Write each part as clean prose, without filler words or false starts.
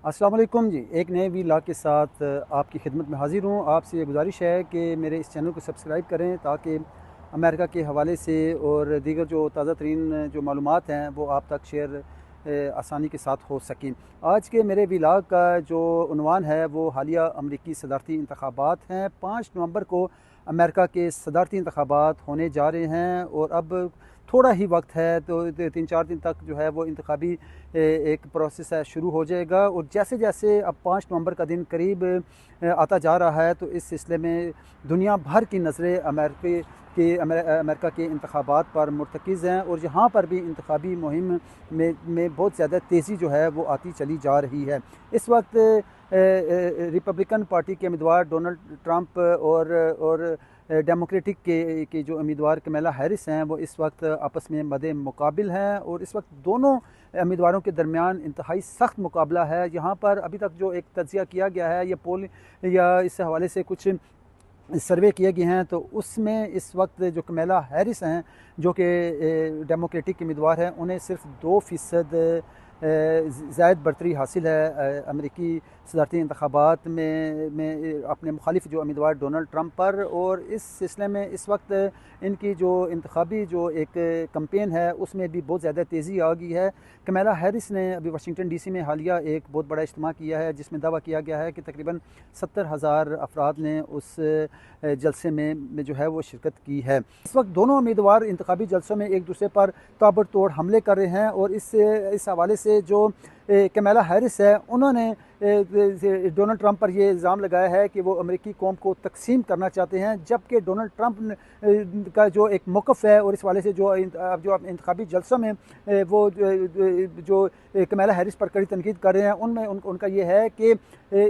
अस्सलाम वालेकुम जी। एक नए व्लॉग के साथ आपकी खिदमत में हाज़िर हूँ। आपसे ये गुजारिश है कि मेरे इस चैनल को सब्सक्राइब करें ताकि अमेरिका के हवाले से और दीगर जो ताज़ा तरीन जो मालूमात हैं वो आप तक शेयर आसानी के साथ हो सकें। आज के मेरे व्लॉग का जो उन्वान है वो हालिया अमरीकी सदारती इंतखाबात हैं। 5 नवंबर को अमेरिका के सदारती इंतखाबात होने जा रहे हैं और अब थोड़ा ही वक्त है, तो 3-4 दिन तक जो है वो इंतखाबी एक प्रोसेस है शुरू हो जाएगा। और जैसे जैसे अब 5 नवंबर का दिन करीब आता जा रहा है तो इस सिलसिले में दुनिया भर की नज़रें अमेरिका के इंतखाबात पर मुर्तकिज़ हैं और यहाँ पर भी इंतखाबी मुहिम में बहुत ज़्यादा तेज़ी जो है वो आती चली जा रही है। इस वक्त रिपब्लिकन पार्टी के उम्मीदवार डोनाल्ड ट्रंप और डेमोक्रेटिक के जो उम्मीदवार कमला हैरिस हैं वो इस वक्त आपस में मदे मुकाबिल हैं और इस वक्त दोनों उम्मीदवारों के दरमियान इंतहाई सख्त मुकाबला है। यहाँ पर अभी तक जो एक तज्ज़िया किया गया है या पोल या इस हवाले से कुछ सर्वे किए गए हैं तो उसमें इस वक्त जो कमला हैरिस हैं जो कि डेमोक्रेटिक उम्मीदवार हैं उन्हें सिर्फ 2% ज़ायद बरतरी हासिल है अमरीकी सदारती इंतखाबात में अपने मुखालिफ जो उम्मीदवार डोनाल्ड ट्रंप पर। और इस सिलसिले में इस वक्त इनकी जो इंतखाबी जो एक कैंपेन है उसमें भी बहुत ज़्यादा तेज़ी आ गई है। कमला हैरिस ने अभी वाशिंगटन डीसी में हालिया एक बहुत बड़ा इज्तिमा किया है जिसमें दावा किया गया है कि तकरीबन 70,000 अफराद ने उस जलसे में जो है वो शिरकत की है। इस वक्त दोनों उम्मीदवार इंतखाबी जलसों में एक दूसरे पर ताबड़तोड़ हमले कर रहे हैं और इस हवाले से जो कमला हैरिस है उन्होंने डोनाल्ड ट्रंप पर ये इल्ज़ाम लगाया है कि वो अमेरिकी कौम को तकसीम करना चाहते हैं, जबकि डोनाल्ड ट्रंप का जो एक मौक़िफ़ है और इस वाले से जो इंतखाबी जलसों में वो जो कमला हैरिस पर कड़ी तनकीद कर रहे हैं उनमें उनका ये है कि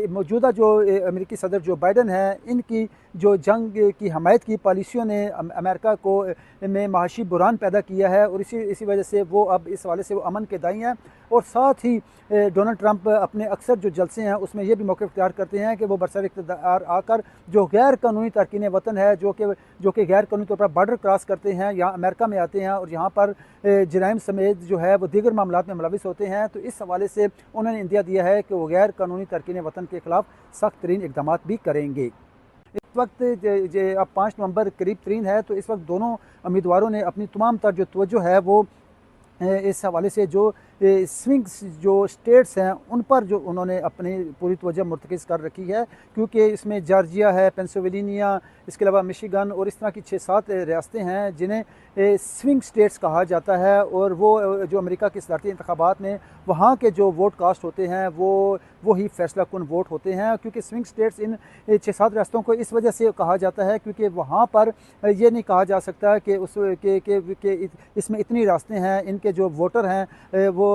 मौजूदा जो अमेरिकी सदर जो बाइडन है इनकी जो जंग की हमायत की पॉलिसियों ने अमेरिका को में माशी बुरान पैदा किया है और इसी वजह से वो अब इस वाले से वो अमन के दाई हैं। और साथ ही डोनाल्ड ट्रंप अपने अक्सर जो जलसे हैं उसमें ये भी मौक़िफ़ इख्तियार करते हैं कि वो बरसर इक़्तिदार आकर जो गैर कानूनी तारकीन वतन है जो कि गैर कानूनी तौर पर बॉर्डर क्रॉस करते हैं यहाँ अमेरिका में आते हैं और यहाँ पर जराइम समेत जो है वो दीगर मामलात में मुलविस होते हैं, तो इस हवाले से उन्होंने इंदिया दिया है कि वो गैर कानूनी तारकीन वतन के ख़िलाफ़ सख्त तरीन इक़दाम भी करेंगे। इस वक्त अब 5 नवंबर करीब तरीन है तो इस वक्त दोनों उम्मीदवारों ने अपनी तमाम तर जो तवज्जो है वो इस हवाले से जो स्विंग्स जो स्टेट्स हैं उन पर जो उन्होंने अपनी पूरी तवज्जो मुर्तकिज़ कर रखी है, क्योंकि इसमें जॉर्जिया है, पेंसिल्वेनिया, इसके अलावा मिशिगन और इस तरह की 6-7 रियासतें हैं जिन्हें स्विंग स्टेट्स कहा जाता है। और वो जो अमेरिका के सदारती इंतखाबात में वहाँ के जो वोट कास्ट होते हैं वो ही फैसला कुन वोट होते हैं, क्योंकि स्विंग स्टेट्स इन 6-7 रियासतों को इस वजह से कहा जाता है क्योंकि वहाँ पर ये नहीं कहा जा सकता कि इसमें इतनी रियासतें हैं, इनके जो वोटर हैं वो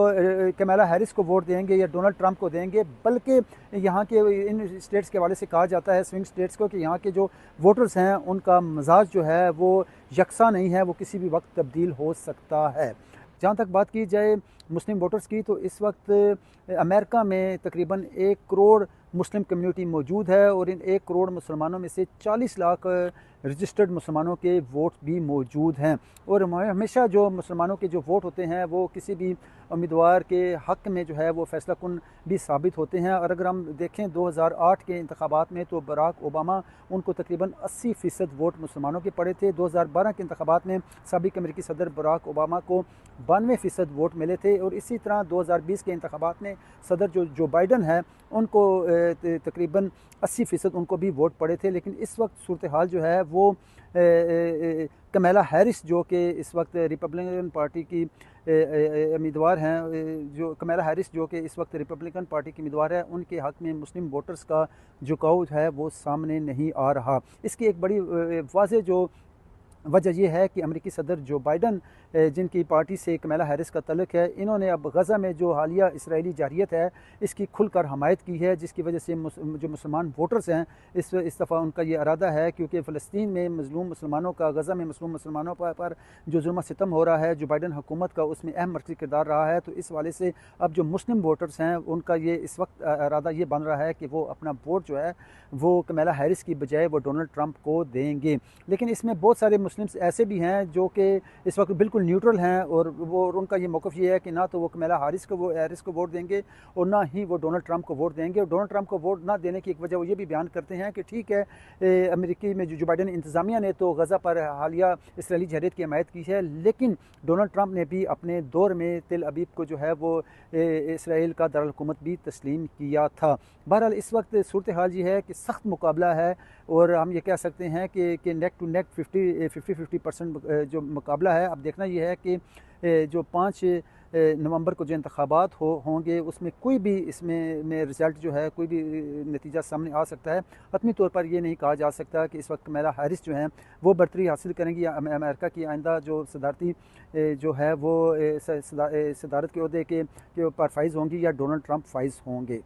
कमला हैरिस को वोट देंगे या डोनाल्ड ट्रंप को देंगे, बल्कि यहाँ के इन स्टेट्स के हवाले से कहा जाता है स्विंग स्टेट्स को कि यहाँ के जो वोटर्स हैं उनका मिजाज जो है वो यकसा नहीं है, वो किसी भी वक्त तब्दील हो सकता है। जहाँ तक बात की जाए मुस्लिम वोटर्स की तो इस वक्त अमेरिका में तकरीबन 1 करोड़ मुस्लिम कम्युनिटी मौजूद है और इन 1 करोड़ मुसलमानों में से 40 लाख रजिस्टर्ड मुसलमानों के वोट भी मौजूद हैं। और हमेशा जो मुसलमानों के जो वोट होते हैं वो किसी भी उम्मीदवार के हक़ में जो है वो फैसला कुन भी साबित होते हैं। और अगर हम देखें 2008 के इंतखाबात में तो बराक ओबामा उनको तकरीबन 80% वोट मुसलमानों के पड़े थे। 2012 के इंतखाबात में साबिक़ अमेरिकी सदर बराक ओबामा को 92% वोट मिले थे। और इसी तरह 2020 के इंतखाबात में सदर जो बाइडन है उनको तकरीबन 80% उनको भी वोट पड़े थे। लेकिन इस वक्त सूरत हाल जो है वो कमला हैरिस जो कि इस वक्त रिपब्लिकन पार्टी की उम्मीदवार हैं, जो कमला हैरिस जो कि इस वक्त रिपब्लिकन पार्टी की उम्मीदवार है, उनके हक़ में मुस्लिम वोटर्स का झुकाव है वो सामने नहीं आ रहा। इसकी एक बड़ी वाज़ेह जो वजह यह है कि अमेरिकी सदर जो बाइडन जिनकी पार्टी से कमला हैरिस का तल्लुक़ है, इन्होंने अब गज़ा में जो हालिया इसराइली जारियत है इसकी खुलकर हमायत की है, जिसकी वजह से जो मुसलमान वोटर्स हैं इस दफ़ा उनका ये इरादा है, क्योंकि फ़लस्तीन में मज़लूम मुसलमानों का, गज़ा में मज़लूम मुसलमानों पर जो जुल्म सितम हो रहा है, जो बाइडन हुकूमत का उसमें अहम मरकज़ी किरदार रहा है, तो इस वाले से अब जो मुस्लिम वोटर्स हैं उनका ये इस वक्त इरादा ये बन रहा है कि वो अपना वोट जो है वो कमला हैरिस की बजाय वो डोनाल्ड ट्रंप को देंगे। लेकिन इसमें बहुत सारे मुस्लिम्स ऐसे भी हैं जो कि इस वक्त बिल्कुल न्यूट्रल हैं, और उनका ये मौक़िफ़ ये है कि ना तो वो कमला हैरिस को वोट देंगे और ना ही वो डोनाल्ड ट्रंप को वोट देंगे। और डोनाल्ड ट्रंप को वोट ना देने की एक वजह वो ये भी बयान करते हैं कि ठीक है, अमेरिकी में जो बाइडन इंतज़ामिया ने तो गज़ा पर हालिया इसराइली जहरीत की हमायत की है, लेकिन डोनाल्ड ट्रंप ने भी अपने दौर में तेल अबीब को जो है वो इसराइल का दारुल-हुकूमत भी तस्लीम किया था। बहरहाल इस वक्त सूरत हाल ये है कि सख्त मुकाबला है, और हम ये कह सकते हैं कि नेक टू नेक 50-50% जो मुकाबला है। अब देखना ये है कि जो 5 नवंबर को जो इंतखाबात होंगे उसमें कोई भी इसमें रिज़ल्ट जो है, कोई भी नतीजा सामने आ सकता है। हतमी तौर पर ये नहीं कहा जा सकता कि इस वक्त कमला हैरिस जो हैं वो बरतरी हासिल करेंगी या अमेरिका की आइंदा जो सदारती जो है वो सदारत के ओहदे के ऊपर फाइज़ होंगी या डोनाल्ड ट्रंप फाइज़ होंगे।